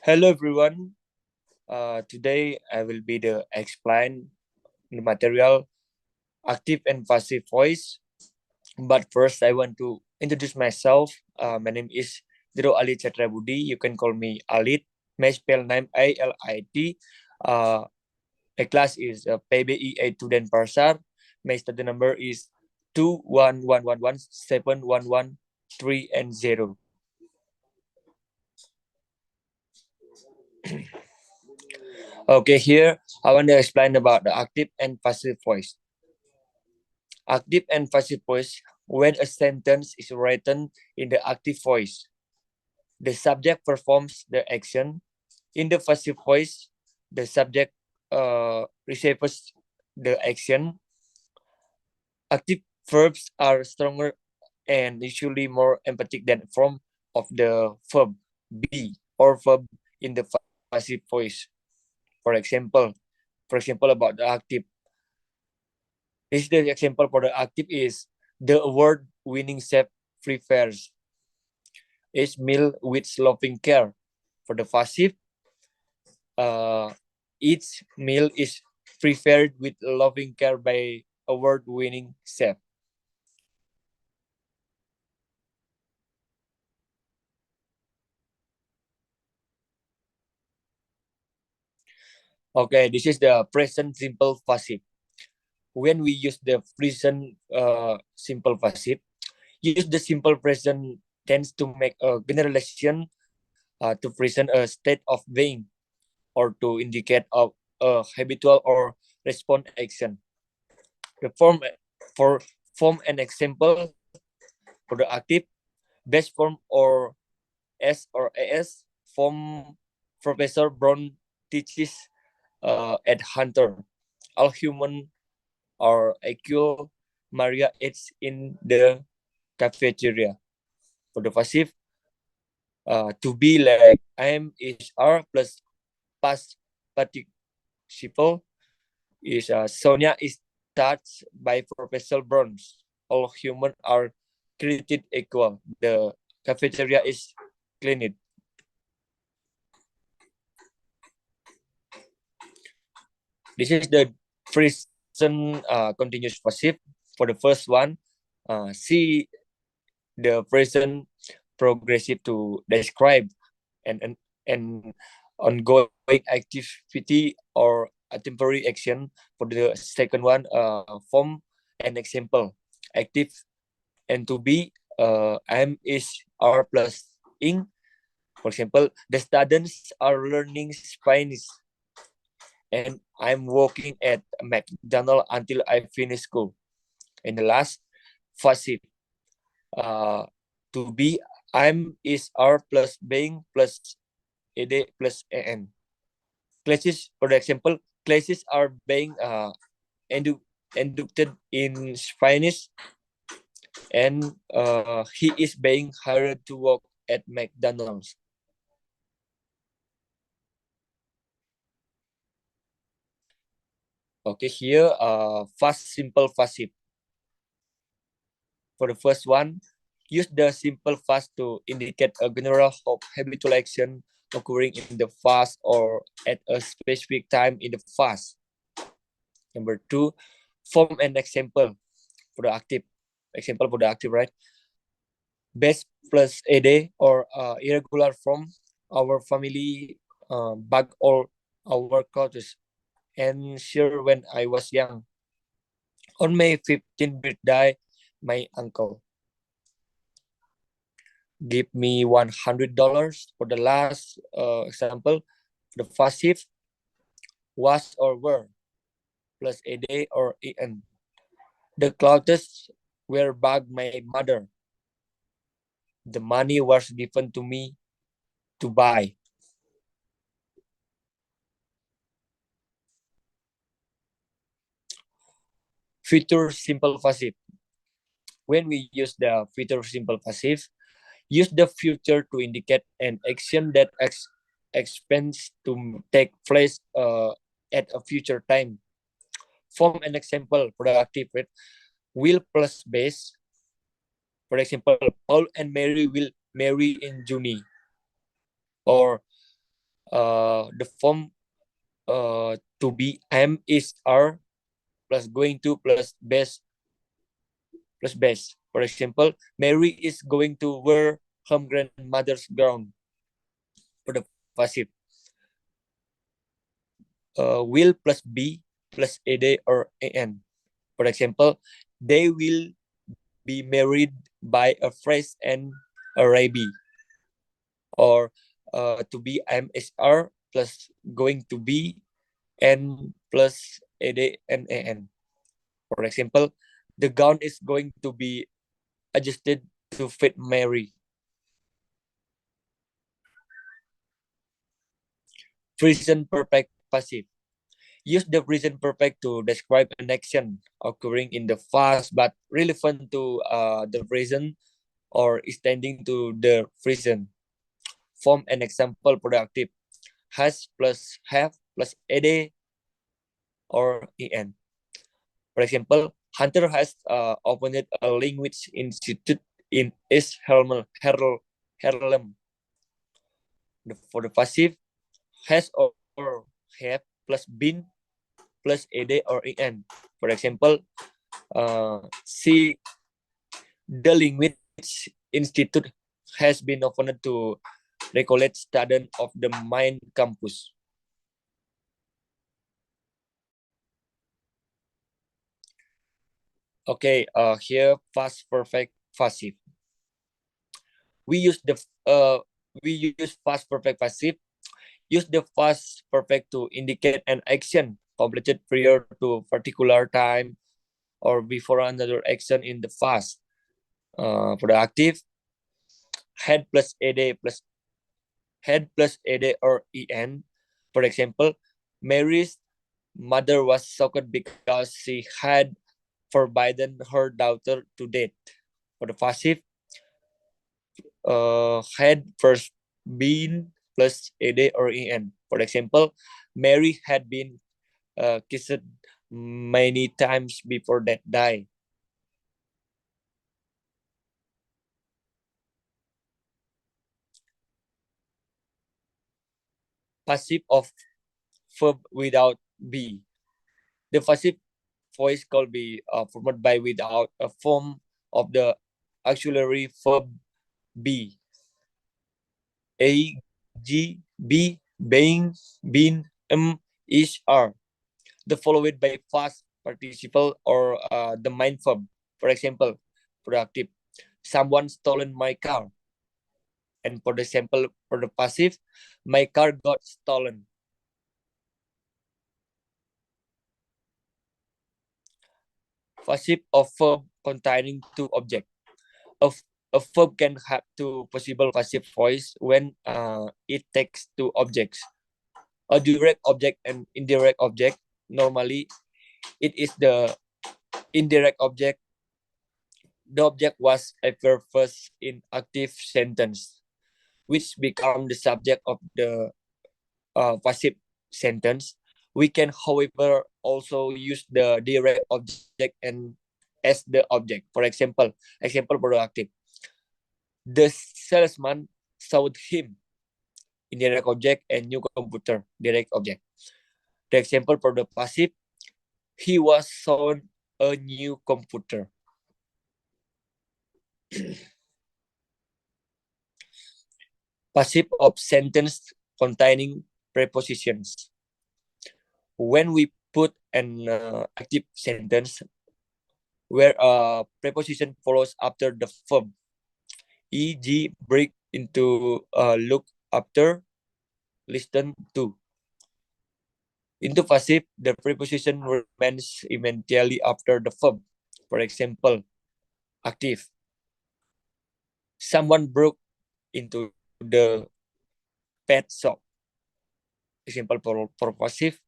Hello everyone. Today I will be the explain the material active and passive voice. But first I want to introduce myself. My name is Diro Ali Chatrabudi. You can call me Alit. My spell name ALIT. Uh, my class is PBE 8 student Parsar. My study number is 211117113 and 0. Okay, here I want to explain about the active and passive voice. Active and passive voice. When a sentence is written in the active voice, the subject performs the action. In the passive voice, the subject receives the action. Active verbs are stronger and usually more emphatic than form of the verb be or verb in the passive voice. For example, about the active. This is the example for the active is the award-winning chef prepares each meal with loving care. For the passive, uh, each meal is prepared with loving care by award-winning chef. Okay, this is the present simple passive. When we use the present simple passive, use the simple present tense to make a generalization to present a state of being or to indicate a habitual or response action. The form for form an example for the active best form or S or AS form. Professor Brown teaches at Hunter. All human are equal. Maria eats in the cafeteria. For the passive, to be like am is R plus past participle is Sonia is touched by Professor Burns. All humans are created equal. The cafeteria is cleaned. This is the present continuous passive. For the first one, see the present progressive to describe an ongoing activity or a temporary action. For the second one, form an example. Active and to be am is are plus ing. For example, the students are learning Spanish and I'm working at McDonald's until I finish school. And the last, passive. Uh, to be, I'm is are plus being plus ed plus an. Classes, for example, classes are being inducted in Spanish and he is being hired to work at McDonald's. Okay, here, fast, simple, passive. For the first one, use the simple fast to indicate a general habitual action occurring in the fast or at a specific time in the fast. Number two, form an example for the active. Example for the active, right? Best plus a day or irregular from our family bag all our clothes. And sure, when I was young, on May 15th birthday, my uncle give me $100. For the last example, the passive was or were plus a day or en. The clothes were bought my mother. The money was given to me to buy. Future simple passive. When we use the future simple passive, use the future to indicate an action that expects to take place at a future time. Form an example for the active, right? Will plus base. For example, Paul and Mary will marry in June. Or The form to be am is are plus going to plus base. For example, Mary is going to wear her grandmother's gown. For the passive, will plus be plus ed or an. For example, they will be married by a phrase and a rabbi. Or to be MSR plus going to be n plus ed and an. For example, the gown is going to be adjusted to fit Mary. Present perfect passive. Use the present perfect to describe an action occurring in the past but relevant to the present or extending to the present. Form an example productive. Has plus have plus ed or en. For example, Hunter has opened a language institute in East Harlem. For the passive, has or have plus been plus ed or en. For example, see the language institute has been opened to recollect students of the main campus. Okay, here past perfect passive. We use the we use past perfect passive. Use the past perfect to indicate an action completed prior to particular time or before another action in the past. For the active, had plus ed plus had plus ed or en. For example, Mary's mother was shocked because she had forbidden her daughter to date. For the passive, had first been plus ed or en. For example, Mary had been kissed many times before that day. Passive of verb without be. The passive voice called be formed by without a form of the auxiliary verb be. A, G, B, being, been, is, are. The followed by past participle or the main verb. For example, productive. Someone stolen my car. And for the sample, for the passive, my car got stolen. Passive of verb containing two objects. A, a verb can have two possible passive voice when it takes two objects. A direct object and indirect object. Normally, it is the indirect object. The object was a verb first in active sentence, which become the subject of the passive sentence. We can, however, also use the direct object and as the object. For example productive. The salesman sold him indirect object and new computer direct object. The example for the passive, he was sold a new computer. Passive of sentence containing prepositions. When we put an active sentence where a preposition follows after the verb, e.g., break into look after, listen to. Into passive, the preposition remains immediately after the verb. For example, active. Someone broke into the pet shop. Example for passive,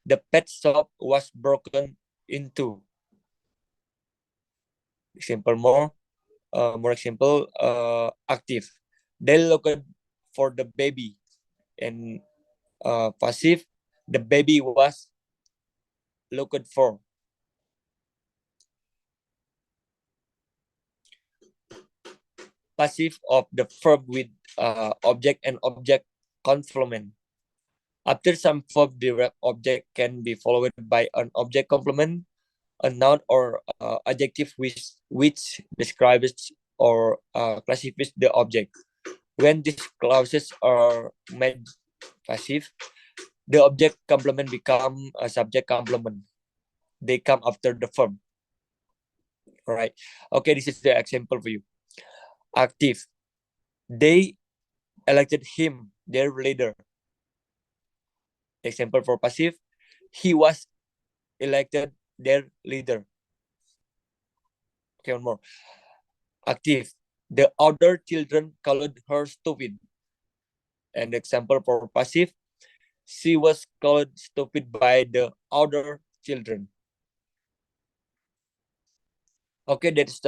the pet shop was broken into. Example more example, active. They looked for the baby. And passive, the baby was looked for. Passive of the verb with object and object complement. After some verb, the object can be followed by an object complement, a noun or adjective which describes or classifies the object. When these clauses are made passive, the object complement become a subject complement. They come after the verb. All right. Okay, this is the example for you. Active. They elected him their leader. Example for passive. He was elected their leader. Okay, one more. Active. The other children called her stupid. And example for passive. She was called stupid by the other children. Okay, that's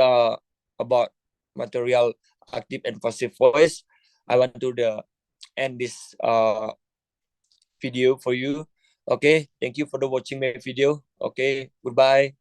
about material active and passive voice. I want to end this video for you. Okay, thank you for the watching my video. Okay, goodbye.